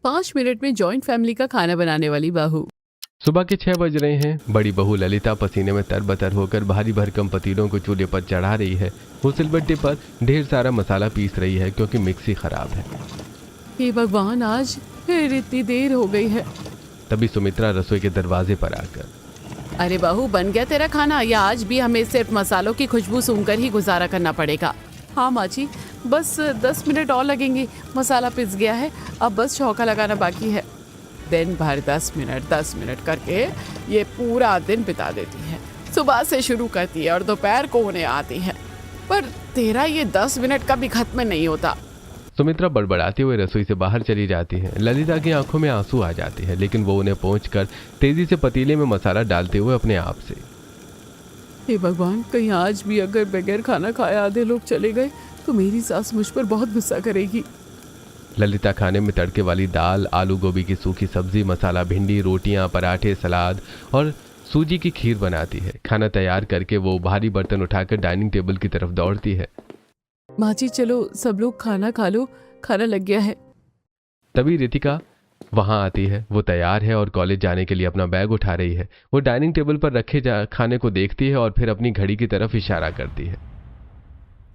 5 minute में joint family का खाना बनाने वाली बहू। सुबह के 6 बज रहे हैं। बड़ी बहू ललिता पसीने में तरबतर होकर भारी भरकम पतीलों को चूल्हे पर चढ़ा रही है। वो सिलबट्टे पर ढेर सारा मसाला पीस रही है क्योंकि मिक्सी खराब है। हे भगवान, आज फिर इतनी देर हो गई है। तभी सुमित्रा रसोई के दरवाजे पर आकर, अरे बहू, बन गया तेरा खाना या आज भी हमें सिर्फ मसालों की खुशबू सूंघकर ही गुजारा करना पड़ेगा? हाँ माँ जी, बस 10 मिनट और लगेंगे। मसाला पिस गया है, अब बस छौंका लगाना बाकी है। दिन भर 10 मिनट करके ये पूरा दिन बिता देती है। सुबह से शुरू करती है और दोपहर को उन्हें आती है, पर तेरा ये 10 मिनट कभी खत्म नहीं होता। सुमित्रा बड़बड़ाते हुए रसोई से बाहर चली जाती है। ललिता की आंखों में आंसू आ जाते हैं, लेकिन वो उन्हें पहुंचकर तेजी से पतीले में मसाला डालते हुए अपने आप से, हे भगवान, कहीं आज भी अगर बगैर खाना खाए आधे लोग चले गए तो मेरी सास मुझ पर बहुत गुस्सा करेगी। ललिता खाने में तड़के वाली दाल, आलू गोभी की सूखी सब्जी, मसाला भिंडी, रोटियां, पराठे, सलाद और सूजी की खीर बनाती है। खाना तैयार करके वो भारी बर्तन उठाकर डाइनिंग टेबल की तरफ दौड़ती है। माँ जी, चलो सब लोग खाना खा लो, खाना लग गया है। तभी रितिका वहां आती है। वो तैयार है और कॉलेज जाने के लिए अपना बैग उठा रही है। वो डाइनिंग टेबल पर रखे खाने को देखती है और फिर अपनी घड़ी की तरफ इशारा करती है।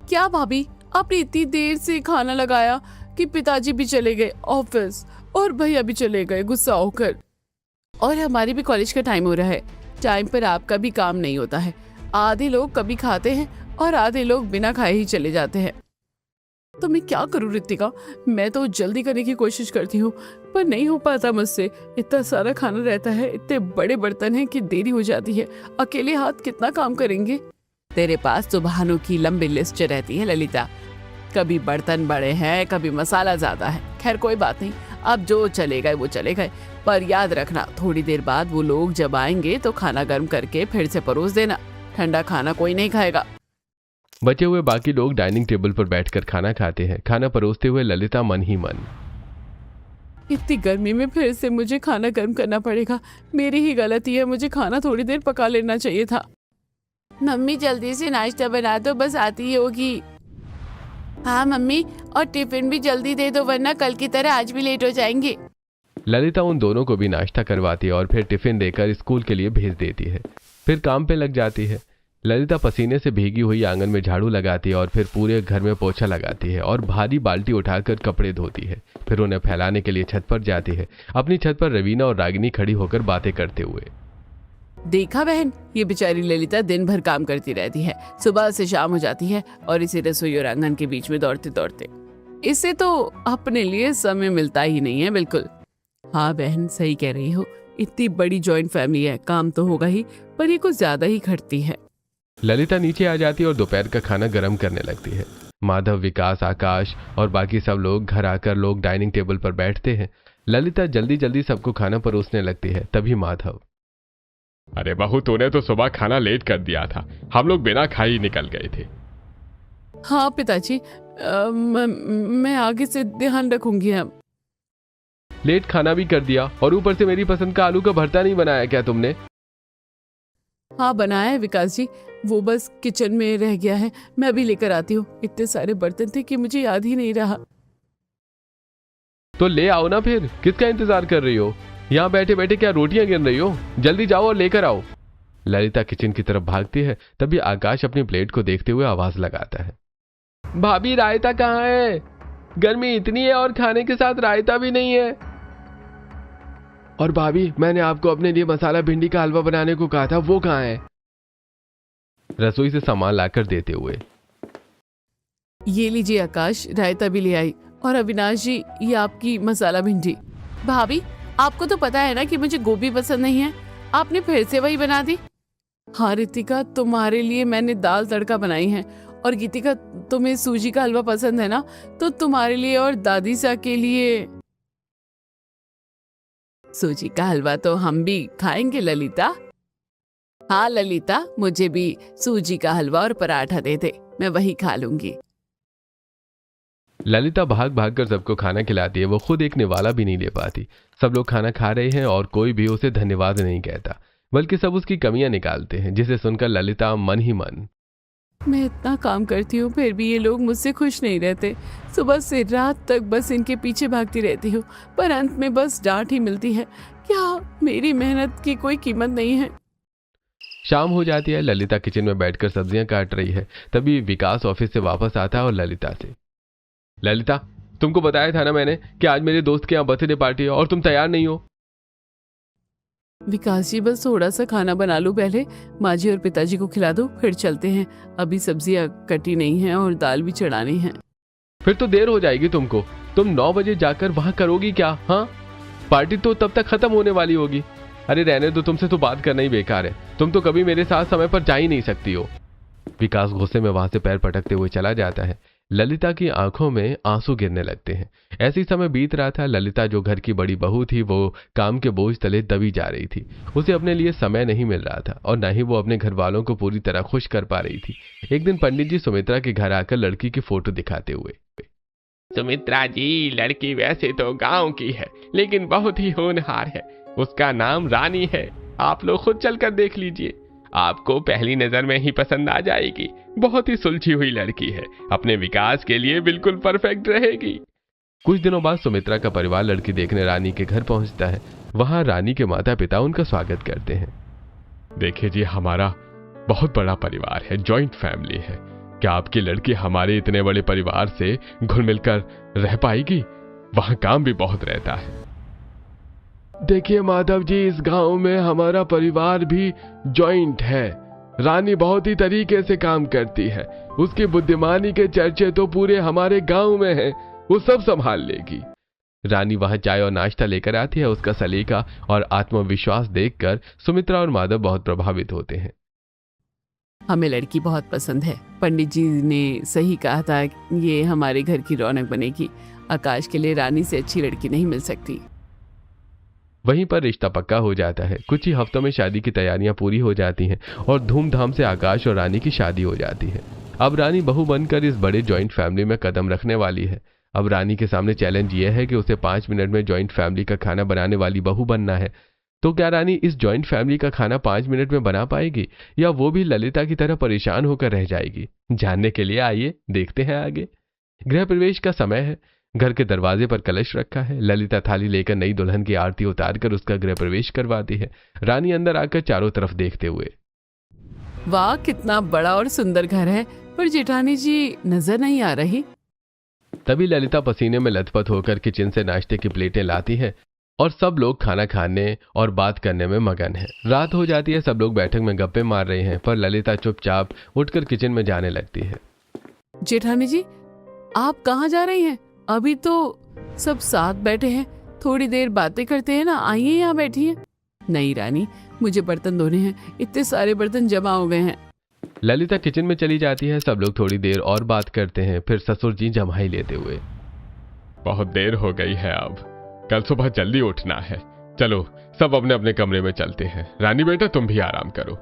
क्या भाभी, आपने इतनी देर से खाना लगाया कि पिताजी भी चले गए ऑफिस और भैया भी चले गए गुस्सा होकर, और हमारी भी कॉलेज का टाइम हो रहा है। टाइम पर आपका भी काम नहीं होता है। आधे लोग कभी खाते हैं और आधे लोग बिना खाए ही चले जाते हैं। तो मैं क्या करूं रितिका, मैं तो जल्दी करने की कोशिश करती हूँ पर नहीं हो पाता मुझसे। इतना सारा खाना रहता है, इतने बड़े बर्तन हैं कि देरी हो जाती है। अकेले हाथ कितना काम करेंगे? तेरे पास तो बहानों की लंबी लिस्ट रहती है ललिता। कभी बर्तन बड़े हैं, कभी मसाला ज्यादा है। खैर कोई बात नहीं, अब जो चले गए वो चले गए, पर याद रखना थोड़ी देर बाद वो लोग जब आएंगे तो खाना गर्म करके फिर से परोस देना। ठंडा खाना कोई नहीं खाएगा। बचे हुए बाकी लोग डाइनिंग टेबल पर बैठकर खाना खाते हैं। खाना परोसते हुए ललिता मन ही मन, इतनी गर्मी में फिर से मुझे खाना गर्म करना पड़ेगा। मेरी ही गलती है, मुझे खाना थोड़ी देर पका लेना चाहिए था। मम्मी जल्दी से नाश्ता बना दो, बस आती ही होगी। हाँ मम्मी, और टिफिन भी जल्दी दे दो वरना कल की तरह आज भी लेट हो जाएंगे। ललिता उन दोनों को भी नाश्ता करवाती है और फिर टिफिन देकर स्कूल के लिए भेज देती है। फिर काम पे लग जाती है। ललिता पसीने से भीगी हुई आंगन में झाड़ू लगाती है और फिर पूरे घर में पोछा लगाती है और भारी बाल्टी उठाकर कपड़े धोती है। फिर उन्हें फैलाने के लिए छत पर जाती है। अपनी छत पर रवीना और रागिनी खड़ी होकर बातें करते हुए, देखा बहन, ये बेचारी ललिता दिन भर काम करती रहती है, सुबह से शाम हो जाती है और इसी रसोई और आंगन के बीच में दौड़ते दौड़ते इसे तो अपने लिए समय मिलता ही नहीं है बिल्कुल। हाँ बहन, सही कह रही हो। इतनी बड़ी जॉइंट फैमिली है, काम तो होगा ही, पर ये कुछ ज्यादा ही खटती है। ललिता नीचे आ जाती है और दोपहर का खाना गर्म करने लगती है। माधव, विकास, आकाश और बाकी सब लोग घर आकर लोग डाइनिंग टेबल पर बैठते हैं। ललिता जल्दी जल्दी सबको खाना परोसने लगती है। तभी माधव, अरे बहू, तूने तो सुबह खाना लेट कर दिया था, हम लोग बिना खाए ही निकल गए थे। हाँ पिताजी, मैं आगे से ध्यान रखूंगी। अब लेट खाना भी कर दिया और ऊपर से मेरी पसंद का आलू का भरता नहीं बनाया क्या तुमने? हाँ बनाया है विकास जी, वो बस किचन में रह गया है, मैं अभी लेकर आती हूँ। इतने सारे बर्तन थे कि मुझे याद ही नहीं रहा। तो ले आओ ना, फिर किसका इंतजार कर रही हो? यहाँ बैठे बैठे क्या रोटियां गिन रही हो? जल्दी जाओ और लेकर आओ। ललिता किचन की तरफ भागती है। तभी आकाश अपनी प्लेट को देखते हुए आवाज लगाता है, भाभी रायता कहाँ है? गर्मी इतनी है और खाने के साथ रायता भी नहीं है। और भाभी, मैंने आपको अपने लिए मसाला भिंडी का हलवा बनाने को कहा था, वो कहाँ है? रसोई से सामान लाकर देते हुए, ये लीजिए आकाश, रायता भी ले आई। और अविनाश जी, ये आपकी मसाला भिंडी। भाभी, आपको तो पता है ना कि मुझे गोभी पसंद नहीं है, आपने फिर से वही बना दी। हाँ रितिका, तुम्हारे लिए मैंने दाल तड़का बनाई है। और गीतिका, तुम्हें सूजी का हलवा पसंद है ना, तो तुम्हारे लिए और दादी सा के लिए सूजी का हलवा तो हम भी खाएंगे ललिता। हाँ ललिता, मुझे भी सूजी का हलवा और पराठा दे दे, मैं वही खा लूंगी। ललिता भाग भाग कर सबको खाना खिलाती है। वो खुद एक निवाला भी नहीं ले पाती। सब लोग खाना खा रहे हैं और कोई भी उसे धन्यवाद नहीं कहता, बल्कि सब उसकी कमियां निकालते हैं, जिसे सुनकर ललिता मन ही मन, मैं इतना काम करती हूँ फिर भी ये लोग मुझसे खुश नहीं रहते। सुबह से रात तक बस इनके पीछे भागती रहती हूँ, पर अंत में बस डांट ही मिलती है। क्या मेरी मेहनत की कोई कीमत नहीं है? शाम हो जाती है। ललिता किचन में बैठकर सब्जियां काट रही है। तभी विकास ऑफिस से वापस आता है और ललिता से, ललिता, तुमको बताया था ना मैंने कि आज मेरे दोस्त के यहाँ बर्थडे पार्टी है और तुम तैयार नहीं हो। विकास जी, बस थोड़ा सा खाना बना लूं पहले, माँ जी और पिताजी को खिला दो, फिर चलते हैं। अभी सब्जियां कटी नहीं हैं और दाल भी चढ़ानी है। फिर तो देर हो जाएगी तुमको। तुम 9 बजे जाकर वहां करोगी क्या? हाँ, पार्टी तो तब तक खत्म होने वाली होगी। अरे रहने दो, तुमसे तो बात करना ही बेकार है। तुम तो कभी मेरे साथ समय पर जा ही नहीं सकती हो। विकास गुस्से में वहां से पैर पटकते हुए चला जाता है। ललिता की आंखों में आंसू गिरने लगते हैं। ऐसी समय बीत रहा था। ललिता जो घर की बड़ी बहू थी वो काम के बोझ तले दबी जा रही थी। उसे अपने लिए समय नहीं मिल रहा था और न ही वो अपने घर वालों को पूरी तरह खुश कर पा रही थी। एक दिन पंडित जी सुमित्रा के घर आकर लड़की की फोटो दिखाते हुए, सुमित्रा जी, लड़की वैसे तो गांव की है लेकिन बहुत ही होनहार है। उसका नाम रानी है। आप लोग खुद चलकर देख लीजिए, आपको पहली नजर में ही पसंद आ जाएगी। बहुत ही सुलझी हुई लड़की है, अपने विकास के लिए बिल्कुल परफेक्ट रहेगी। कुछ दिनों बाद सुमित्रा का परिवार लड़की देखने रानी के घर पहुंचता है। वहां रानी के माता पिता उनका स्वागत करते हैं। देखिए जी, हमारा बहुत बड़ा परिवार है, जॉइंट फैमिली है। क्या आपकी लड़की हमारे इतने बड़े परिवार से घुल मिलकर रह पाएगी? वहां काम भी बहुत रहता है। देखिए माधव जी, इस गांव में हमारा परिवार भी जॉइंट है। रानी बहुत ही तरीके से काम करती है। उसकी बुद्धिमानी के चर्चे तो पूरे हमारे गांव में हैं। वो सब संभाल लेगी। रानी वहां चाय और नाश्ता लेकर आती है। उसका सलीका और आत्मविश्वास देखकर सुमित्रा और माधव बहुत प्रभावित होते हैं। हमें लड़की बहुत पसंद है। पंडित जी ने सही कहा था, ये हमारे घर की रौनक बनेगी। आकाश के लिए रानी से अच्छी लड़की नहीं मिल सकती। वहीं पर रिश्ता पक्का हो जाता है। कुछ ही हफ्तों में शादी की तैयारियां पूरी हो जाती हैं और धूमधाम से आकाश और रानी की शादी हो जाती है। अब रानी बहू बनकर इस बड़े जॉइंट फैमिली में कदम रखने वाली है। अब रानी के सामने चैलेंज यह है कि उसे 5 मिनट में जॉइंट फैमिली का खाना बनाने वाली बहू बनना है। तो क्या रानी इस जॉइंट फैमिली का खाना 5 मिनट में बना पाएगी या वो भी ललिता की तरह परेशान होकर रह जाएगी? जानने के लिए आइए देखते हैं आगे। गृह प्रवेश का समय है। घर के दरवाजे पर कलश रखा है। ललिता थाली लेकर नई दुल्हन की आरती उतारकर उसका गृह प्रवेश करवाती है। रानी अंदर आकर चारों तरफ देखते हुए, वाह, कितना बड़ा और सुंदर घर है, पर जेठानी जी नजर नहीं आ रही। तभी ललिता पसीने में लथपथ होकर किचन से नाश्ते की प्लेटें लाती है और सब लोग खाना खाने और बात करने में मगन है। रात हो जाती है। सब लोग बैठक में गप्पे मार रहे हैं, पर ललिता चुपचाप उठकर किचन में जाने लगती है। जेठानी जी, आप कहाँ जा रही हैं? अभी तो सब साथ बैठे हैं, थोड़ी देर बातें करते हैं ना। आइए यहाँ बैठिए। नहीं रानी, मुझे बर्तन धोने हैं, इतने सारे बर्तन जमा हो गए हैं। ललिता किचन में चली जाती है। सब लोग थोड़ी देर और बात करते हैं, फिर ससुर जी जम्हाई लेते हुए, बहुत देर हो गई है, अब कल सुबह जल्दी उठना है। चलो सब अपने अपने कमरे में चलते हैं। रानी बेटा, तुम भी आराम करो।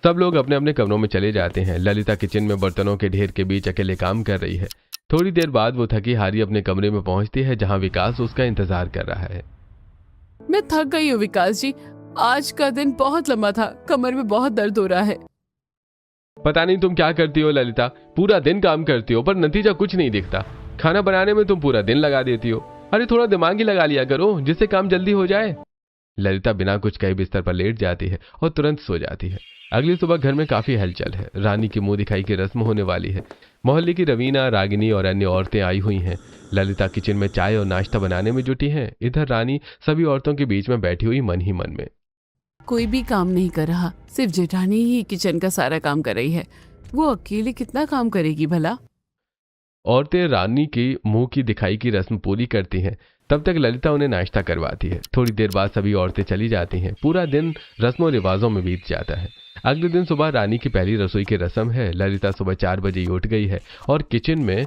सब लोग अपने अपने कमरों में चले जाते हैं। ललिता किचन में बर्तनों के ढेर के बीच अकेले काम कर रही है। थोड़ी देर बाद वो थकी हारी अपने कमरे में पहुंचती है, जहां विकास उसका इंतजार कर रहा है। मैं थक गई हूँ विकास जी, आज का दिन बहुत लंबा था, कमर में बहुत दर्द हो रहा है। पता नहीं तुम क्या करती हो ललिता, पूरा दिन काम करती हो पर नतीजा कुछ नहीं दिखता। खाना बनाने में तुम पूरा दिन लगा देती हो। अरे थोड़ा दिमाग ही लगा लिया करो, जिससे काम जल्दी हो जाए। ललिता बिना कुछ कहे बिस्तर पर लेट जाती है और तुरंत सो जाती है। अगली सुबह घर में काफी हलचल है। रानी की मुंह दिखाई की रस्म होने वाली है। मोहल्ले की रवीना, रागिनी और अन्य औरतें आई हुई हैं। ललिता किचन में चाय और नाश्ता बनाने में जुटी हैं। इधर रानी सभी औरतों के बीच में बैठी हुई मन ही मन में, कोई भी काम नहीं कर रहा, सिर्फ जेठानी ही किचन का सारा काम कर रही है। वो अकेले कितना काम करेगी भला? औरतें रानी की मुंह की दिखाई की रस्म पूरी करती हैं। तब तक ललिता उन्हें नाश्ता करवाती है। थोड़ी देर बाद सभी औरतें चली जाती हैं। पूरा दिन रस्मों रिवाजों में बीत जाता है। अगले दिन सुबह रानी की पहली रसोई की रस्म है। ललिता सुबह 4 बजे ही उठ गई है और किचन में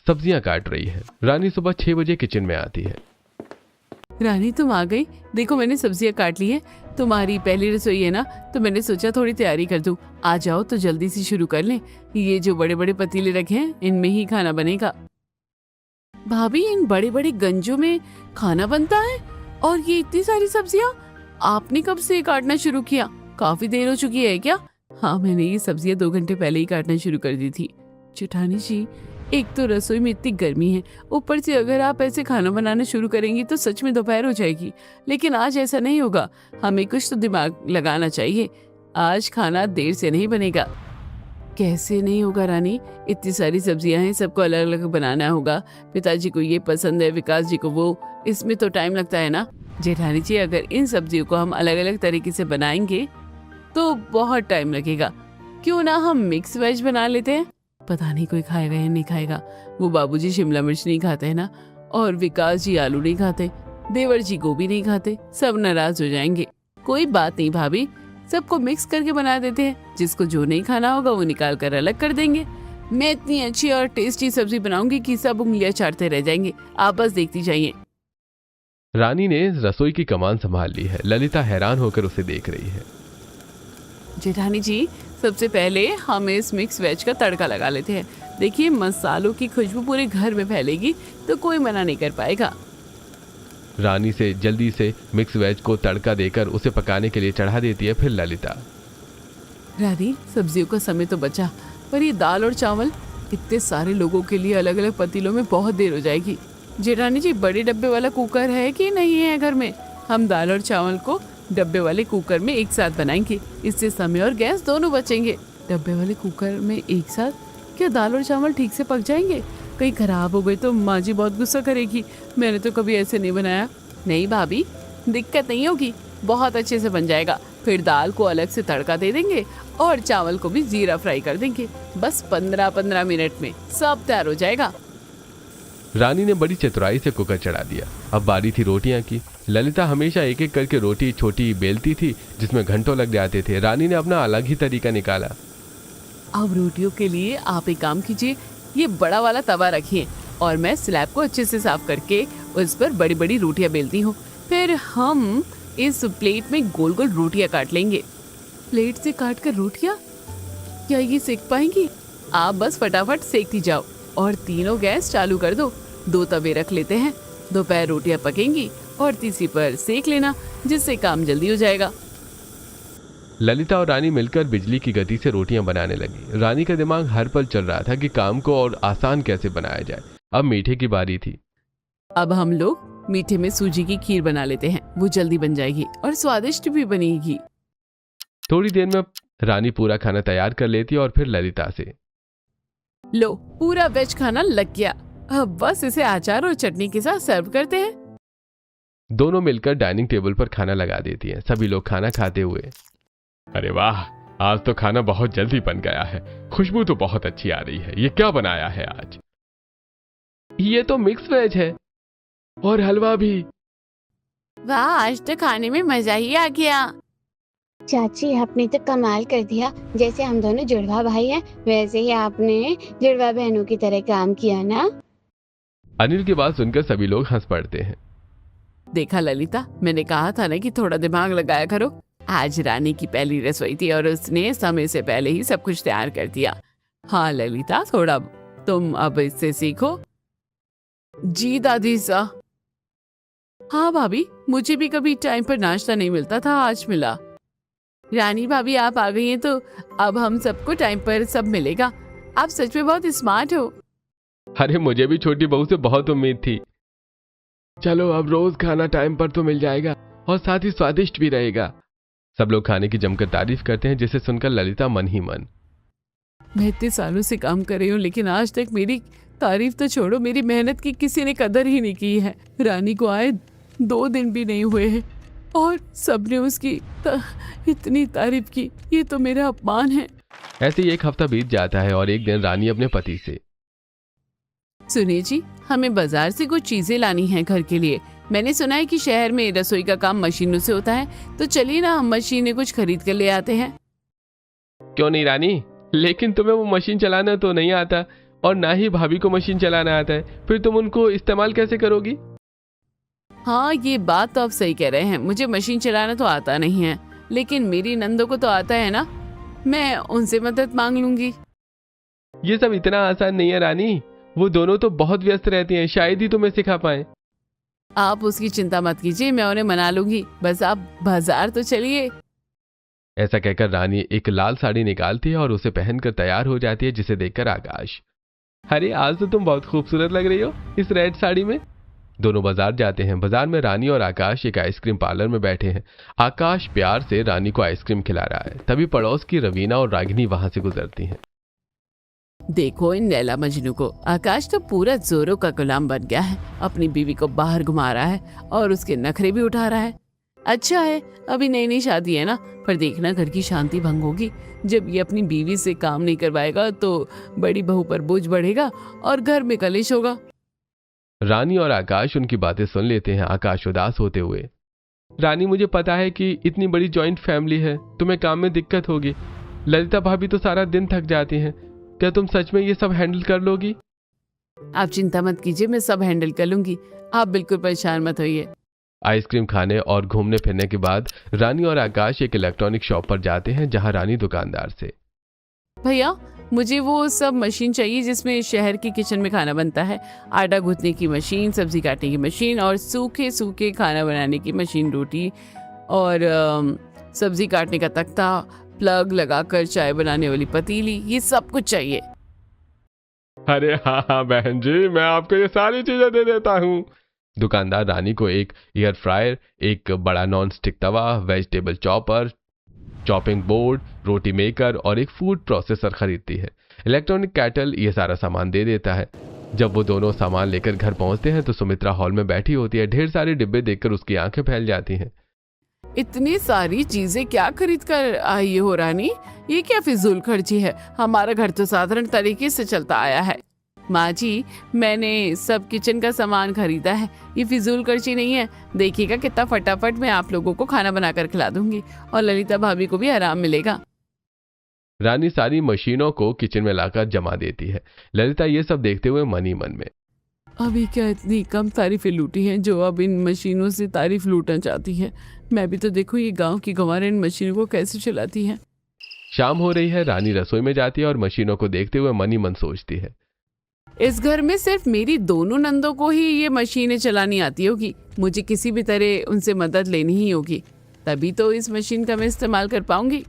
सब्जियां काट रही है। रानी सुबह 6 बजे किचन में आती है। रानी तुम आ गई, देखो मैंने सब्जियां काट ली है। तुम्हारी पहली रसोई है ना, तो मैंने सोचा थोड़ी तैयारी कर दूं। आ जाओ तो जल्दी से शुरू कर लें। ये जो बड़े बड़े पतीले रखे हैं इनमें ही खाना बनेगा। भाभी, इन बड़े बड़े गंजों में खाना बनता है? और ये इतनी सारी सब्जियां आपने कब से काटना शुरू किया? काफी देर हो चुकी है क्या? हाँ, मैंने ये सब्जियां 2 घंटे पहले ही काटना शुरू कर दी थी। जेठानी जी, एक तो रसोई में इतनी गर्मी है, ऊपर से अगर आप ऐसे खाना बनाना शुरू करेंगी तो सच में दोपहर हो जाएगी। लेकिन आज ऐसा नहीं होगा, हमें कुछ तो दिमाग लगाना चाहिए। आज खाना देर से नहीं बनेगा। कैसे नहीं होगा रानी? इतनी सारी सब्जियां हैं, सबको अलग अलग बनाना होगा। पिताजी को ये पसंद है, विकास जी को वो, इसमें तो टाइम लगता है ना। जेठानी जी, अगर इन सब्जियों को हम अलग अलग तरीके से बनाएंगे तो बहुत टाइम लगेगा। क्यों ना हम मिक्स वेज बना लेते हैं? पता नहीं कोई खाएगा या नहीं खाएगा। वो बाबूजी शिमला मिर्च नहीं खाते हैं ना, और विकास जी आलू नहीं खाते, देवर जी गोभी नहीं खाते, सब नाराज हो जाएंगे। कोई बात नहीं भाभी, सबको मिक्स करके बना देते हैं। जिसको जो नहीं खाना होगा वो निकाल कर अलग कर देंगे। मैं इतनी अच्छी और टेस्टी सब्जी बनाऊंगी कि सब उंगलियां चाटते रह जाएंगे। आप बस देखती जाइए। रानी ने रसोई की कमान संभाल ली है। ललिता हैरान होकर उसे देख रही है। जेठानी जी, सबसे पहले हम इस मिक्स वेज का तड़का लगा लेते हैं। देखिए, मसालों की खुशबू पूरे घर में फैलेगी तो कोई मना नहीं कर पाएगा। रानी से जल्दी से मिक्स वेज को तड़का देकर उसे पकाने के लिए चढ़ा देती है। फिर ललिता, रानी, सब्जियों का समय तो बचा, पर ये दाल और चावल इतने सारे लोगों के लिए अलग अलग पतीलों में बहुत देर हो जाएगी। जेठानी जी, बड़े डब्बे वाला कुकर है कि नहीं है घर में? हम दाल और चावल को डब्बे वाले कुकर में एक साथ बनाएंगे, इससे समय और गैस दोनों बचेंगे। डब्बे वाले कुकर में एक साथ? क्या दाल और चावल ठीक से पक जाएंगे? कहीं खराब हो गए तो माँ जी बहुत गुस्सा करेगी। मैंने तो कभी ऐसे नहीं बनाया। नहीं भाभी, दिक्कत नहीं होगी, बहुत अच्छे से बन जाएगा। फिर दाल को अलग से तड़का दे देंगे और चावल को भी जीरा फ्राई कर देंगे। बस 15-15 मिनट में सब तैयार हो जाएगा। रानी ने बड़ी चतुराई से कुकर चढ़ा दिया। अब बारी थी रोटियां की। ललिता हमेशा एक एक करके रोटी छोटी बेलती थी, जिसमें घंटों लग जाते थे। रानी ने अपना अलग ही तरीका निकाला। अब रोटियों के लिए आप एक काम कीजिए, ये बड़ा वाला तवा रखिए और मैं स्लैब को अच्छे से साफ करके उस पर बड़ी बड़ी रोटियां बेलती हूँ। फिर हम इस प्लेट में गोल गोल रोटियां काट लेंगे। प्लेट से काट कर रोटियां? क्या ये सेक पाएंगी? आप बस फटाफट सेकती जाओ और तीनों गैस चालू कर दो। 2 तवे रख लेते हैं, दोपहर रोटियां पकेंगी और तीसरी पर सेक लेना, जिससे काम जल्दी हो जाएगा। ललिता और रानी मिलकर बिजली की गति से रोटियां बनाने लगी। रानी का दिमाग हर पल चल रहा था कि काम को और आसान कैसे बनाया जाए। अब मीठे की बारी थी। अब हम लोग मीठे में सूजी की खीर बना लेते हैं, वो जल्दी बन जाएगी और स्वादिष्ट भी बनेगी। थोड़ी देर में रानी पूरा खाना तैयार कर लेती और फिर ललिता से, लो, पूरा वेज खाना लग गया। अब बस इसे अचार और चटनी के साथ सर्व करते हैं। दोनों मिलकर डाइनिंग टेबल पर खाना लगा देती हैं। सभी लोग खाना खाते हुए, अरे वाह, आज तो खाना बहुत जल्दी बन गया है। खुशबू तो बहुत अच्छी आ रही है। ये क्या बनाया है आज? ये तो मिक्स वेज है और हलवा भी। वाह, आज तो खाने में मजा ही आ गया। चाची, आपने तो कमाल कर दिया। जैसे हम दोनों जुड़वा भाई हैं, वैसे ही आपने जुड़वा बहनों की तरह काम किया ना। अनिल की बात सुनकर सभी लोग हंस पड़ते हैं। देखा ललिता, मैंने कहा था ना कि थोड़ा दिमाग लगाया करो। आज रानी की पहली रसोई थी और उसने समय से पहले ही सब कुछ तैयार कर दिया। हाँ ललिता, थोड़ा तुम अब इससे सीखो। जी दादी सा। हाँ भाभी, मुझे भी कभी टाइम पर नाश्ता नहीं मिलता था, आज मिला। रानी भाभी, आप आ गई हैं तो अब हम सबको टाइम पर सब मिलेगा। आप सच में बहुत स्मार्ट हो। अरे, मुझे भी छोटी बहू से बहुत उम्मीद थी। चलो, अब रोज खाना टाइम पर तो मिल जाएगा और साथ ही स्वादिष्ट भी रहेगा। सब लोग खाने की जमकर तारीफ करते हैं, जिसे सुनकर ललिता मन ही मन, मैं इतने सालों से काम कर रही हूँ, लेकिन आज तक मेरी तारीफ तो छोड़ो, मेरी मेहनत की किसी ने कदर ही नहीं की है। रानी को आए 2 दिन भी नहीं हुए हैं और सबने उसकी इतनी तारीफ की। ये तो मेरा अपमान है। ऐसे ही एक हफ्ता बीत जाता है और एक दिन रानी अपने पति से, सुनिए जी, हमें बाजार से कुछ चीजें लानी है घर के लिए। मैंने सुना है कि शहर में रसोई का काम मशीनों से होता है, तो चलिए ना हम मशीनें कुछ खरीद कर ले आते हैं। क्यों नहीं रानी, लेकिन तुम्हें वो मशीन चलाना तो नहीं आता और ना ही भाभी को मशीन चलाना आता है, फिर तुम उनको इस्तेमाल कैसे करोगी? हाँ, ये बात तो आप सही कह रहे हैं। मुझे मशीन चलाना तो आता नहीं है, लेकिन मेरी नंदों को तो आता है ना, मैं उनसे मदद मांग लूंगी। ये सब इतना आसान नहीं है रानी, वो दोनों तो बहुत व्यस्त रहती हैं, शायद ही तुम्हें सिखा पाए। आप उसकी चिंता मत कीजिए, मैं उन्हें मना लूंगी। बस आप बाजार तो चलिए। ऐसा कहकर रानी एक लाल साड़ी निकालती है और उसे पहनकर तैयार हो जाती है, जिसे देखकर आकाश, अरे आज तो तुम बहुत खूबसूरत लग रही हो इस रेड साड़ी में। दोनों बाजार जाते हैं। बाजार में रानी और आकाश एक आइसक्रीम पार्लर में बैठे हैं। आकाश प्यार से रानी को आइसक्रीम खिला रहा है। तभी पड़ोस की रवीना और रागिनी वहां से गुजरती हैं। देखो इन लैला मजनू को, आकाश तो पूरा जोरों का गुलाम बन गया है, अपनी बीवी को बाहर घुमा रहा है और उसके नखरे भी उठा रहा है। अच्छा है अभी नई नई शादी है ना, पर देखना घर की शांति भंग होगी जब ये अपनी बीवी से काम नहीं करवाएगा तो बड़ी बहू पर बोझ बढ़ेगा और घर में कलेश होगा। रानी और आकाश उनकी बातें सुन लेते हैं। आकाश उदास होते हुए, रानी मुझे पता है कि इतनी बड़ी जॉइंट फैमिली है, तुम्हें काम में दिक्कत होगी। ललिता भाभी तो सारा दिन थक जाती हैं, क्या तुम सच में ये सब हैंडल कर लोगी? आप चिंता मत कीजिए, मैं सब हैंडल कर लूंगी, आप बिल्कुल परेशान मत होइए। आइसक्रीम खाने और घूमने फिरने के बाद रानी और आकाश एक इलेक्ट्रॉनिक शॉप पर जाते हैं, जहां रानी दुकानदार से, भैया मुझे वो सब मशीन चाहिए जिसमें शहर की किचन में खाना बनता है, आटा गूंथने की मशीन, सब्जी काटने की मशीन और सूखे सूखे खाना बनाने की मशीन, रोटी और सब्जी काटने का तख्ता, प्लग लगाकर चाय बनाने वाली पतीली, ये सब कुछ चाहिए। अरे हाँ बहन जी, मैं आपको ये सारी चीजें दे देता हूँ। दुकानदार रानी को एक एयर फ्रायर, एक बड़ा नॉन स्टिक तवा, वेजिटेबल चॉपर, चॉपिंग बोर्ड, रोटी मेकर और एक फूड प्रोसेसर खरीदती है। इलेक्ट्रॉनिक कैटल ये सारा सामान दे देता है। जब वो दोनों सामान लेकर घर पहुंचते हैं तो सुमित्रा हॉल में बैठी होती है। ढेर सारे डिब्बे देखकर उसकी आंखें फैल जाती हैं। इतनी सारी चीजें क्या खरीद कर आई हो रानी, ये क्या फिजूल खर्ची है? हमारा घर तो साधारण तरीके से चलता आया है। माँ जी मैंने सब किचन का सामान खरीदा है, ये फिजूल खर्ची नहीं है। देखिएगा कितना फटाफट मैं आप लोगों को खाना बनाकर खिला दूंगी और ललिता भाभी को भी आराम मिलेगा। रानी सारी मशीनों को किचन में लाकर जमा देती है। ललिता ये सब देखते हुए मन ही मन में, अभी क्या इतनी कम तारीफें लूटी हैं जो अब इन मशीनों से तारीफ लूटना चाहती है। मैं भी तो देखो ये गांव की गंवारें इन मशीनों को कैसे चलाती हैं। शाम हो रही है। रानी रसोई में जाती है और मशीनों को देखते हुए मन ही मन सोचती है, इस घर में सिर्फ मेरी दोनों नंदों को ही ये मशीनें चलानी आती होगी, मुझे किसी भी तरह उनसे मदद लेनी ही होगी, तभी तो इस मशीन का मैं इस्तेमाल कर पाऊंगी।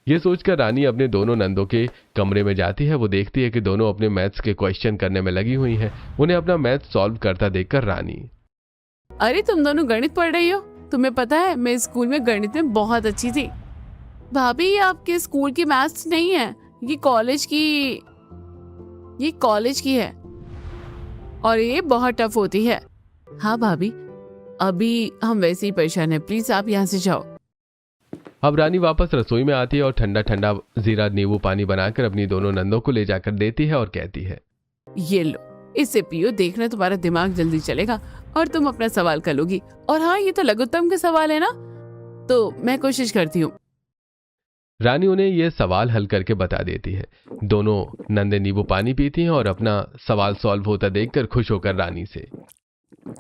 ये सोचकर रानी अपने दोनों नंदों के कमरे में जाती है। वो देखती है कि दोनों अपने मैथ्स के क्वेश्चन करने में लगी हुई हैं। उन्हें अपना मैथ सॉल्व करता देखकर रानी, अरे तुम दोनों गणित पढ़ रही हो? तुम्हें पता है मैं स्कूल में गणित में बहुत अच्छी थी। भाभी ये आपके स्कूल की मैथ्स नहीं है, ये कॉलेज की है और ये बहुत टफ होती है। हाँ भाभी अभी हम वैसे ही परेशान हैं, प्लीज आप यहाँ से जाओ। अब रानी वापस रसोई में आती है और ठंडा ठंडा जीरा नींबू पानी बनाकर अपनी दोनों नंदों को ले जाकर देती है और कहती है, ये लो इसे पियो, देखना तुम्हारा दिमाग जल्दी चलेगा और तुम अपना सवाल कर लोगी। और हाँ ये तो लघुत्तम के सवाल है ना, तो मैं कोशिश करती हूँ। रानी उन्हें यह सवाल हल करके बता देती है। दोनों नंदे नींबू पानी पीती हैं और अपना सवाल सॉल्व होता देखकर खुश होकर रानी से,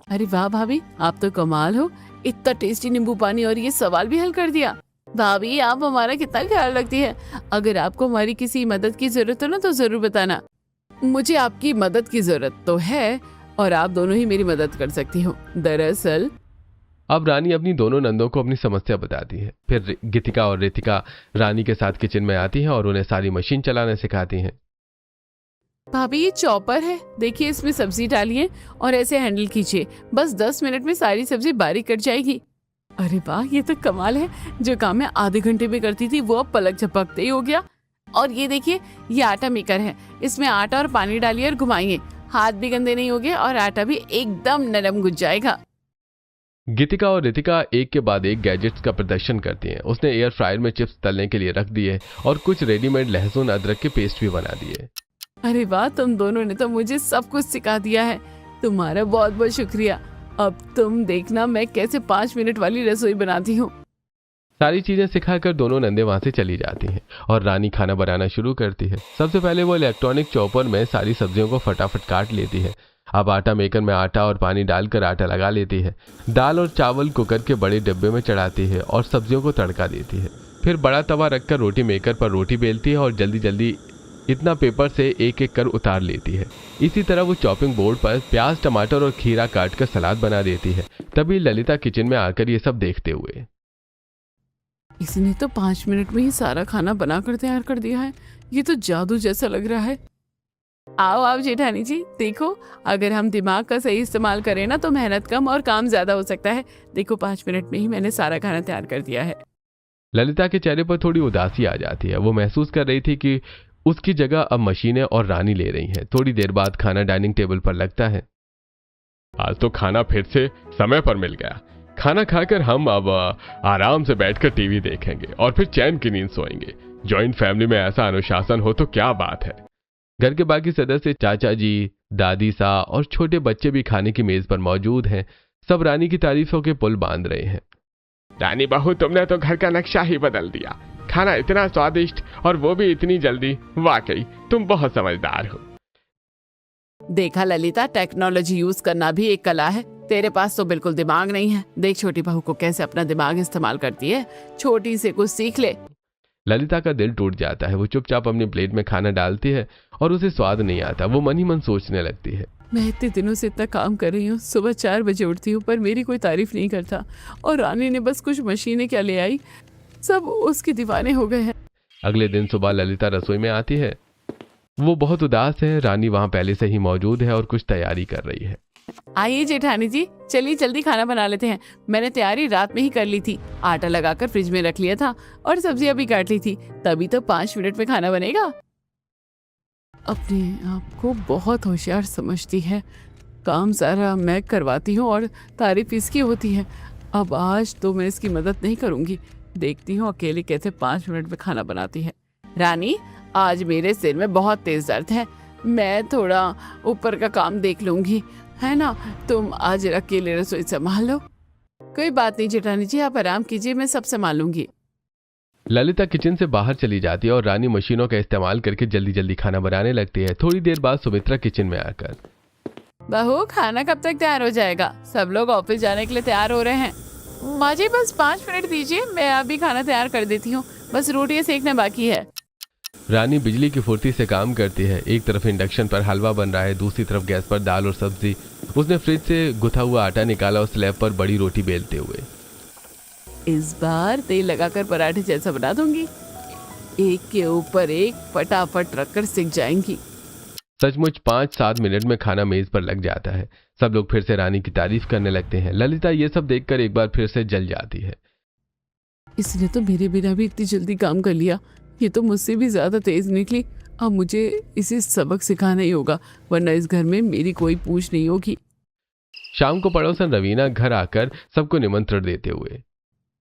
अरे वाह भाभी आप तो कमाल हो, इतना टेस्टी नींबू पानी और ये सवाल भी हल कर दिया। भाभी आप हमारा कितना ख्याल रखती है, अगर आपको हमारी किसी मदद की जरूरत हो ना तो जरूर बताना। मुझे आपकी मदद की जरूरत तो है और आप दोनों ही मेरी मदद कर सकती हो। दरअसल अब रानी अपनी दोनों नंदों को अपनी समस्या बताती है। फिर गीतिका और रितिका रानी के साथ किचन में आती हैं और उन्हें सारी मशीन चलाना सिखाती हैं। भाभी ये चॉपर है, देखिए इसमें सब्जी डालिए और ऐसे हैंडल खींचिए, बस 10 मिनट में सारी सब्जी बारीक कट जाएगी। अरे वाह ये तो कमाल है, जो काम मैं आधे घंटे में करती थी वो अब पलक झपकते ही हो गया। और ये देखिए ये आटा मेकर है, इसमें आटा और पानी डालिए और घुमाइए, हाथ भी गंदे नहीं होंगे और आटा भी एकदम नरम गुज जाएगा। गीतिका और रितिका एक के बाद एक गैजेट्स का प्रदर्शन करती हैं। उसने एयर फ्रायर में चिप्स तलने के लिए रख दिए और कुछ रेडीमेड लहसुन अदरक के पेस्ट भी बना दिए। अरे वाह तुम दोनों ने तो मुझे सब कुछ सिखा दिया है, तुम्हारा बहुत बहुत शुक्रिया। अब तुम देखना मैं कैसे 5 मिनट वाली रसोई बनाती हूँ। सारी चीजें सिखाकर दोनों नंदे वहां से चली जाती हैं और रानी खाना बनाना शुरू करती है। सबसे पहले वो इलेक्ट्रॉनिक चॉपर में सारी सब्जियों को फटाफट काट लेती है। अब आटा मेकर में आटा और पानी डालकर आटा लगा लेती है। दाल और चावल कुकर के बड़े डिब्बे में चढ़ाती है और सब्जियों को तड़का देती है। फिर बड़ा तवा रखकर रोटी मेकर पर रोटी बेलती है और जल्दी जल्दी इतना पेपर से एक एक कर उतार लेती है। इसी तरह वो चॉपिंग बोर्ड पर प्याज, टमाटर और खीरा काट कर सलाद बना देती है। तभी ललिता किचन में आकर ये सब देखते हुए, इसने तो 5 मिनट में ही सारा खाना बनाकर तैयार कर दिया है। ये तो जादू जैसा लग रहा है। आओ आओ जेठानी जी, देखो अगर हम दिमाग का सही इस्तेमाल करें ना तो मेहनत कम और काम ज्यादा हो सकता है। देखो 5 मिनट में ही मैंने सारा खाना तैयार कर दिया है। ललिता के चेहरे पर थोड़ी उदासी आ जाती है। वो महसूस कर रही थी कि उसकी जगह अब मशीनें और रानी ले रही हैं। थोड़ी देर बाद खाना डाइनिंग टेबल पर लगता है। आज तो खाना फिर से समय पर मिल गया। खाना खाकर हम अब आराम से बैठकर टीवी देखेंगे और फिर चैन की नींद सोएंगे। जॉइंट फैमिली में ऐसा अनुशासन हो तो क्या बात है। घर के बाकी सदस्य, चाचा जी, दादी सा और छोटे बच्चे भी खाने की मेज पर मौजूद हैं। सब रानी की तारीफों के पुल बांध रहे हैं। रानी बहू, तुमने तो घर का नक्शा ही बदल दिया। खाना इतना स्वादिष्ट और वो भी इतनी जल्दी। वाकई तुम बहुत समझदार हो। देखा ललिता, टेक्नोलॉजी यूज करना भी एक कला है। तेरे पास तो बिल्कुल दिमाग नहीं है। देख छोटी बहू को कैसे अपना दिमाग इस्तेमाल करती है। छोटी से कुछ सीख ले। ललिता का दिल टूट जाता है। वो चुपचाप अपनी प्लेट में खाना डालती है और उसे स्वाद नहीं आता। वो मन ही मन सोचने लगती है, मैं इतने दिनों से इतना काम कर रही हूँ। सुबह 4 बजे उठती हूँ पर मेरी कोई तारीफ नहीं करता। और रानी ने बस कुछ मशीनें क्या ले आई, सब उसके दीवाने हो गए हैं। अगले दिन सुबह ललिता रसोई में आती है। वो बहुत उदास है। रानी वहां पहले से ही मौजूद है और कुछ तैयारी कर रही है। आइए जेठानी जी, चलिए जल्दी खाना बना लेते हैं। मैंने तैयारी रात में ही कर ली थी। आटा लगाकर फ्रिज में रख लिया था और सब्जियां भी काट ली थी। तभी तो 5 मिनट में खाना बनेगा। अपने आप को बहुत होशियार समझती है। काम सारा मैं करवाती हूँ और तारीफ इसकी होती है। अब आज तो मैं इसकी मदद नहीं करूंगी। देखती हूँ अकेले कैसे 5 मिनट में खाना बनाती है। रानी, आज मेरे सिर में बहुत तेज दर्द है। मैं थोड़ा ऊपर का काम देख लूंगी, है ना? तुम आज अकेले रसोई संभाल लो। कोई बात नहीं जेठानी जी, आप आराम कीजिए, मैं सब संभाल लूंगी। ललिता किचन से बाहर चली जाती है और रानी मशीनों का इस्तेमाल करके जल्दी जल्दी खाना बनाने लगती है। थोड़ी देर बाद सुमित्रा किचन में आकर, बहू खाना कब तक तैयार हो जाएगा? सब लोग ऑफिस जाने के लिए तैयार हो रहे हैं। मुझे बस 5 मिनट दीजिए, मैं अभी खाना तैयार कर देती हूँ। बस रोटियां सेकना बाकी है। रानी बिजली की फुर्ती से काम करती है। एक तरफ इंडक्शन पर हलवा बन रहा है, दूसरी तरफ गैस पर दाल और सब्जी। उसने फ्रिज से गुथा हुआ आटा निकाला और स्लैब पर बड़ी रोटी बेलते हुए, इस बार तेल लगाकर पराठे जैसा बना दूंगी। एक के ऊपर एक फटाफट रखकर सिक जाएंगी। सचमुच 5-7 मिनट में खाना मेज पर लग जाता है। सब लोग फिर से रानी की तारीफ करने लगते हैं। ललिता ये सब देखकर एक बार फिर से जल जाती है। इसने तो मेरे बिना भी इतनी जल्दी काम कर लिया। ये तो मुझसे भी ज्यादा तेज निकली। अब मुझे इसे सबक सिखाना ही होगा, वरना इस घर में मेरी कोई पूछ नहीं होगी। शाम को पड़ोसन रवीना घर आकर सबको निमंत्रण देते हुए,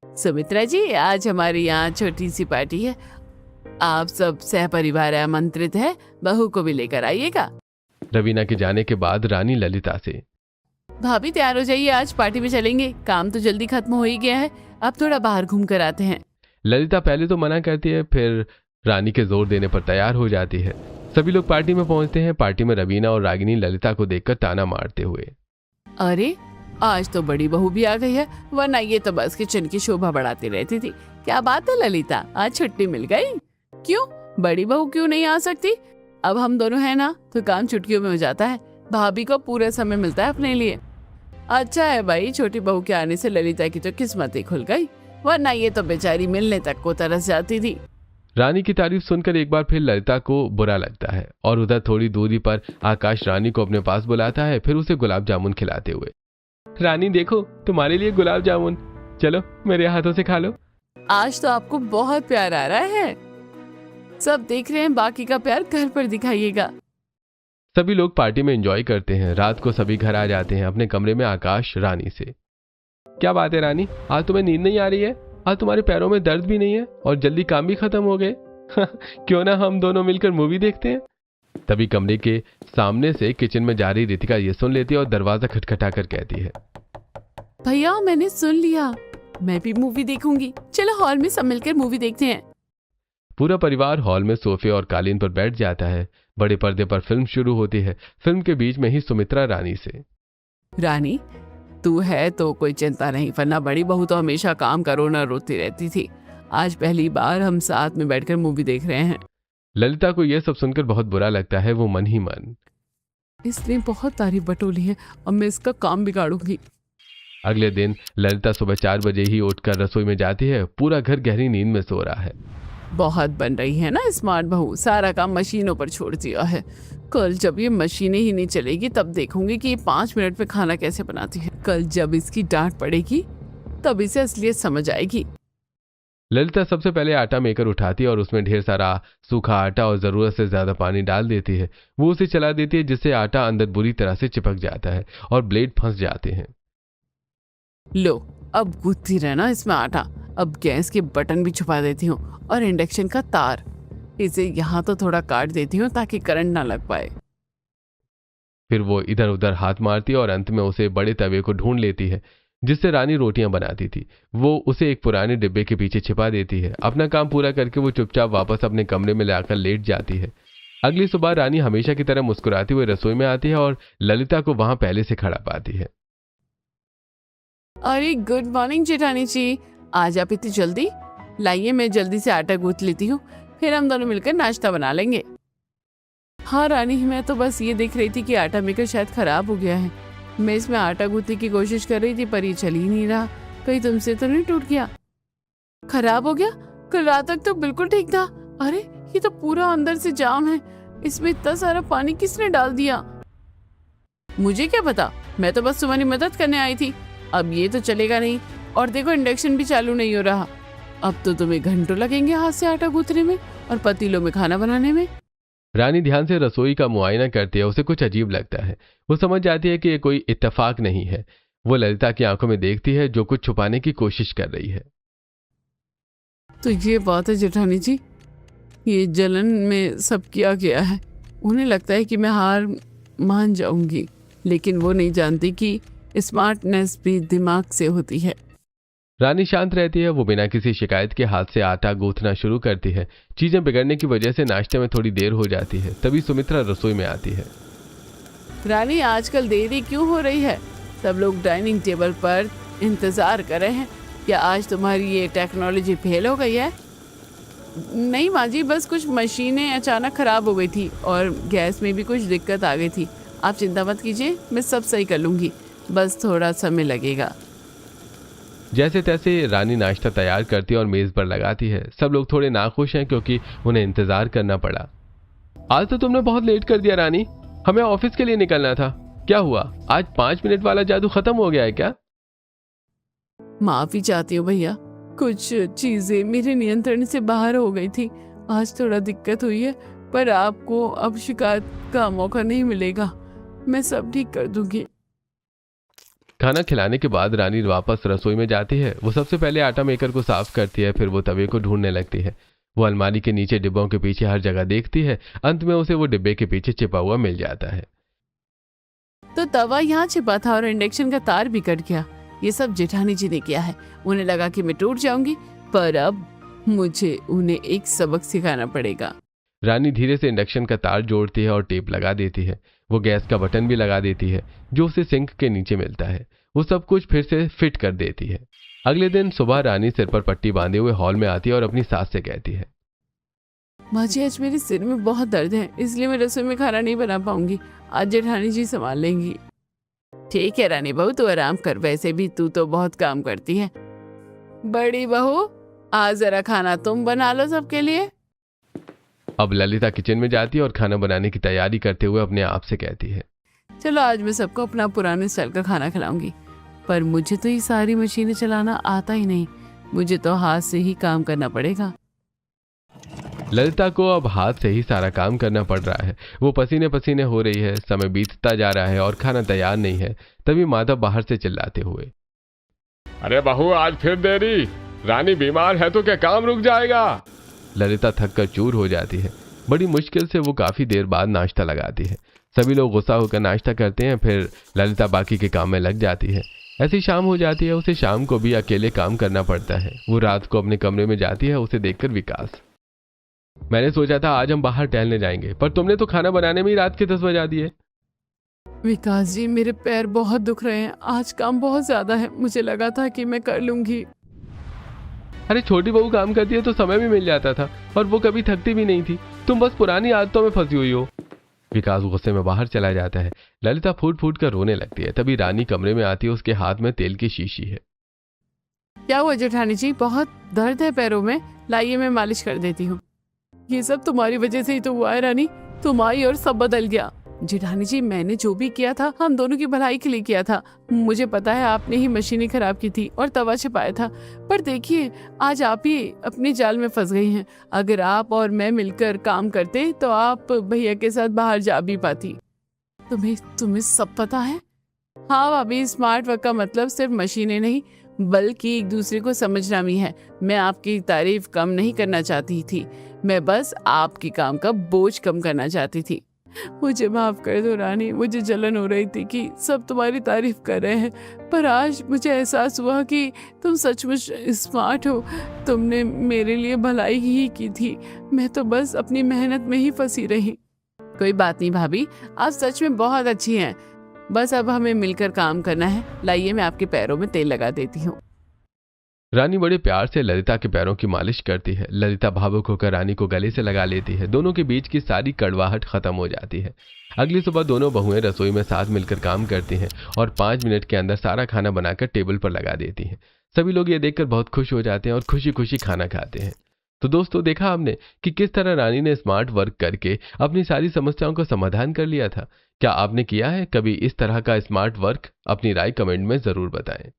सुमित्रा जी, आज हमारे यहाँ छोटी सी पार्टी है। आप सब सहपरिवार आमंत्रित है। बहू को भी लेकर आइएगा। रवीना के जाने के बाद रानी ललिता से, भाभी तैयार हो जाइए, आज पार्टी में चलेंगे। काम तो जल्दी खत्म हो ही गया है, अब थोड़ा बाहर घूम कर आते हैं। ललिता पहले तो मना करती है, फिर रानी के जोर देने पर तैयार हो जाती है। सभी लोग पार्टी में पहुंचते हैं। पार्टी में रवीना और रागिनी ललिता को देखकर ताना मारते हुए, अरे आज तो बड़ी बहू भी आ गई है, वरना ये तो बस किचन की शोभा बढ़ाती रहती थी। क्या बात है ललिता, आज छुट्टी मिल गई? क्यों, बड़ी बहू क्यों नहीं आ सकती? अब हम दोनों हैं ना, तो काम चुटकियों में हो जाता है। भाभी को पूरा समय मिलता है अपने लिए। अच्छा है भाई, छोटी बहू के आने से ललिता की तो किस्मत ही खुल गई, वरना ये तो बेचारी मिलने तक को तरस जाती थी। रानी की तारीफ सुनकर एक बार फिर ललिता को बुरा लगता है और उधर थोड़ी दूरी पर आकाश रानी को अपने पास बुलाता है, फिर उसे गुलाब जामुन खिलाते हुए, रानी देखो तुम्हारे लिए गुलाब जामुन, चलो मेरे हाथों से खा लो। आज तो आपको बहुत प्यार आ रहा है। सब देख रहे हैं, बाकी का प्यार घर पर दिखाइएगा। सभी लोग पार्टी में एंजॉय करते हैं। रात को सभी घर आ जाते हैं। अपने कमरे में आकाश रानी से, क्या बात है रानी, आज तुम्हें नींद नहीं आ रही है? आज तुम्हारे पैरों में दर्द भी नहीं है और जल्दी काम भी खत्म हो गए। क्यों ना हम दोनों मिलकर मूवी देखते हैं। तभी कमरे के सामने से किचन में जा रही रितिका ये सुन लेती है और दरवाजा खटखटा कर कहती है, भैया मैंने सुन लिया, मैं भी मूवी देखूंगी। चलो हॉल में सब मिलकर मूवी देखते हैं। पूरा परिवार हॉल में सोफे और कालीन पर बैठ जाता है। बड़े पर्दे पर फिल्म शुरू होती है। फिल्म के बीच में ही सुमित्रा रानी से, रानी तू है तो कोई चिंता नहीं, वरना बड़ी बहू तो हमेशा काम करो न रोती रहती थी। आज पहली बार हम साथ में बैठकर मूवी देख रहे हैं। ललिता को यह सब सुनकर बहुत बुरा लगता है। वो मन ही मन, इसने बहुत तारीफ बटोली है, अब मैं इसका काम बिगाड़ूंगी। अगले दिन ललिता सुबह 4 बजे ही उठकर रसोई में जाती है। पूरा घर गहरी नींद में सो रहा है। बहुत बन रही है ना स्मार्ट बहू, सारा काम मशीनों पर छोड़ दिया है। कल जब ये मशीनें ही नहीं चलेगी तब देखूंगी कि ये 5 मिनट में खाना कैसे बनाती है। कल जब इसकी डांट पड़ेगी तब इसे असलियत समझ आएगी। ललिता सबसे पहले आटा मेकर उठाती है और उसमें ढेर सारा सूखा आटा और जरूरत से ज्यादा पानी डाल देती है। वो उसे चला देती है जिससे आटा अंदर बुरी तरह से चिपक जाता है और ब्लेड फंस जाते हैं। लो, अब गूंथती रहना इसमें आटा। अब गैस के बटन भी छुपा देती हूँ और इंडक्शन का तार, इसे यहाँ तो थोड़ा काट देती हूँ ताकि करंट ना लग पाए। फिर वो इधर उधर हाथ मारती है और अंत में उसे बड़े तवे को ढूंढ लेती है जिससे रानी रोटियां बनाती थी। वो उसे एक पुराने डिब्बे के पीछे छिपा देती है। अपना काम पूरा करके वो चुपचाप वापस अपने कमरे में लाकर लेट जाती है। अगली सुबह रानी हमेशा की तरह मुस्कुराती हुई रसोई में आती है और ललिता को वहां पहले से खड़ा पाती है। अरे गुड मॉर्निंग जेठानी जी, आज आप इतनी जल्दी? लाइए मैं जल्दी से आटा गूंथ लेती हूँ, फिर हम दोनों मिलकर नाश्ता बना लेंगे। हाँ रानी, मैं तो बस ये देख रही थी कि आटा मेकर शायद खराब हो गया है। मैं इसमें आटा गूंथने की कोशिश कर रही थी पर ये चल ही नहीं रहा। कहीं तुमसे तो नहीं टूट गया? खराब हो गया? कल रात तक तो बिल्कुल ठीक था। अरे ये तो पूरा अंदर से जाम है। इसमें इतना सारा पानी किसने डाल दिया? मुझे क्या पता, मैं तो बस तुम्हारी मदद करने आई थी। अब ये तो चलेगा नहीं। और देखो इंडक्शन भी चालू नहीं हो रहा। अब तो तुम्हें घंटों लगेंगे हाथ से आटा गूंथने में और पतीलों में खाना बनाने में। रानी ध्यान से रसोई का मुआयना करती है। उसे कुछ अजीब लगता है। वो समझ जाती है कि ये कोई इत्तेफाक नहीं है। वो ललिता की आंखों में देखती है जो कुछ छुपाने की कोशिश कर रही है। तो ये बात है जेठानी जी, ये जलन में सब किया गया है। उन्हें लगता है कि मैं हार मान जाऊंगी, लेकिन वो नहीं जानती कि स्मार्टनेस भी दिमाग से होती है। रानी शांत रहती है। वो बिना किसी शिकायत के हाथ से आटा गूंथना शुरू करती है। चीजें बिगड़ने की वजह से नाश्ते में थोड़ी देर हो जाती है। तभी सुमित्रा रसोई में आती है। रानी, आजकल देरी क्यों हो रही है? सब लोग डाइनिंग टेबल पर इंतजार कर रहे हैं। क्या आज तुम्हारी ये टेक्नोलॉजी फेल हो गई है? नहीं माँ जी, बस कुछ मशीनें अचानक खराब हो गई थी और गैस में भी कुछ दिक्कत आ गई थी। आप चिंता मत कीजिए, मैं सब सही कर लूँगी, बस थोड़ा समय लगेगा। जैसे तैसे रानी नाश्ता तैयार करती है और मेज पर लगाती है। सब लोग थोड़े नाखुश हैं क्योंकि उन्हें इंतजार करना पड़ा। आज तो तुमने बहुत लेट कर दिया रानी, हमें ऑफिस के लिए निकलना था। क्या हुआ, आज 5 मिनट वाला जादू खत्म हो गया है क्या? माफी चाहती हूँ भैया, कुछ चीजें मेरे नियंत्रण से बाहर हो गई थी। आज थोड़ा दिक्कत हुई है, पर आपको अब शिकायत का मौका नहीं मिलेगा। मैं सब ठीक कर दूंगी। खाना खिलाने के बाद रानी वापस रसोई में जाती है। वो सबसे पहले आटा मेकर को साफ करती है, फिर वो तवे को ढूंढने लगती है। वो अलमारी के नीचे डिब्बों के पीछे हर जगह देखती है। अंत में उसे वो डिब्बे के पीछे छिपा हुआ मिल जाता है। तो तवा यहाँ छिपा था और इंडक्शन का तार भी कट गया। ये सब जेठानी जी ने किया है। उन्हें लगा कि मैं टूट जाऊंगी, पर अब मुझे उन्हें एक सबक सिखाना पड़ेगा। रानी धीरे से इंडक्शन का तार जोड़ती है और टेप लगा देती है। वो गैस का बटन भी लगा देती है जो उसे सिंक के नीचे मिलता है। वो सब कुछ फिर से फिट कर देती है। अगले दिन सुबह रानी सिर पर पट्टी बांधे हुए हॉल में आती है और अपनी सास से कहती है, माँ जी, आज मेरे सिर में बहुत दर्द है, इसलिए मैं रसोई में खाना नहीं बना पाऊंगी। आज जेठानी जी संभाल लेंगी। ठीक है रानी बहू, तू आराम कर, वैसे भी तू तो बहुत काम करती है। बड़ी बहू, आज जरा खाना तुम बना लो सबके लिए। अब ललिता किचन में जाती है और खाना बनाने की तैयारी करते हुए अपने आप से कहती है, चलो आज मैं सबको अपना पुराने स्टाइल का खाना खिलाऊंगी। पर मुझे तो ये सारी मशीनें चलाना आता ही नहीं, मुझे तो हाथ से ही काम करना पड़ेगा। ललिता को अब हाथ से ही सारा काम करना पड़ रहा है। वो पसीने पसीने हो रही है। समय बीतता जा रहा है और खाना तैयार नहीं है। तभी माधव बाहर से चिल्लाते हुए, अरे बहू, आज फिर देरी? रानी बीमार है तो क्या काम रुक जाएगा? ललिता थक कर चूर हो जाती है। बड़ी मुश्किल से वो काफी देर बाद नाश्ता लगाती है। सभी लोग गुस्सा होकर नाश्ता करते हैं। फिर ललिता बाकी के काम में लग जाती है। ऐसी शाम हो जाती है। उसे शाम को भी अकेले काम करना पड़ता है। वो रात को अपने कमरे में जाती है। उसे देखकर विकास, मैंने सोचा था आज हम बाहर टहलने जाएंगे, पर तुमने तो खाना बनाने में ही रात के 10 बजा दिए। विकास जी, मेरे पैर बहुत दुख रहे हैं, आज काम बहुत ज्यादा है। मुझे लगा था कि मैं कर लूंगी। अरे छोटी बहू काम करती है तो समय भी मिल जाता था, और वो कभी थकती भी नहीं थी। तुम बस पुरानी आदतों में फंसी हुई हो। विकास गुस्से में बाहर चला जाता है। ललिता फूट फूट कर रोने लगती है। तभी रानी कमरे में आती है। उसके हाथ में तेल की शीशी है। क्या हुआ जेठानी जी, बहुत दर्द है पैरों में? लाइए मैं मालिश कर देती हूँ। ये सब तुम्हारी वजह से ही तो हुआ है रानी, तुम आई और सब बदल गया। जेठानी जी, मैंने जो भी किया था हम दोनों की भलाई के लिए किया था। मुझे पता है आपने ही मशीनें खराब की थी और तवा छिपाया था, पर देखिए आज आप ही अपनी जाल में फंस गई हैं। अगर आप और मैं मिलकर काम करते तो आप भैया के साथ बाहर जा भी पाती। तुम्हें सब पता है? हाँ भाभी, स्मार्ट वर्क का मतलब सिर्फ मशीनें नहीं बल्कि एक दूसरे को समझना भी है। मैं आपकी तारीफ कम नहीं करना चाहती थी, मैं बस आपके काम का बोझ कम करना चाहती थी। मुझे माफ कर दो रानी, मुझे जलन हो रही थी कि सब तुम्हारी तारीफ कर रहे हैं, पर आज मुझे एहसास हुआ कि तुम सचमुच स्मार्ट हो। तुमने मेरे लिए भलाई ही की थी, मैं तो बस अपनी मेहनत में ही फंसी रही। कोई बात नहीं भाभी, आप सच में बहुत अच्छी हैं। बस अब हमें मिलकर काम करना है। लाइए मैं आपके पैरों में तेल लगा देती हूँ। रानी बड़े प्यार से ललिता के पैरों की मालिश करती है। ललिता भावुक होकर रानी को गले से लगा लेती है। दोनों के बीच की सारी कड़वाहट खत्म हो जाती है। अगली सुबह दोनों बहुएं रसोई में साथ मिलकर काम करती हैं और 5 मिनट के अंदर सारा खाना बनाकर टेबल पर लगा देती हैं। सभी लोग ये देखकर बहुत खुश हो जाते हैं और खुशी खुशी खाना खाते हैं। तो दोस्तों, देखा आपने कि किस तरह रानी ने स्मार्ट वर्क करके अपनी सारी समस्याओं का समाधान कर लिया था। क्या आपने किया है कभी इस तरह का स्मार्ट वर्क? अपनी राय कमेंट में जरूर बताएं।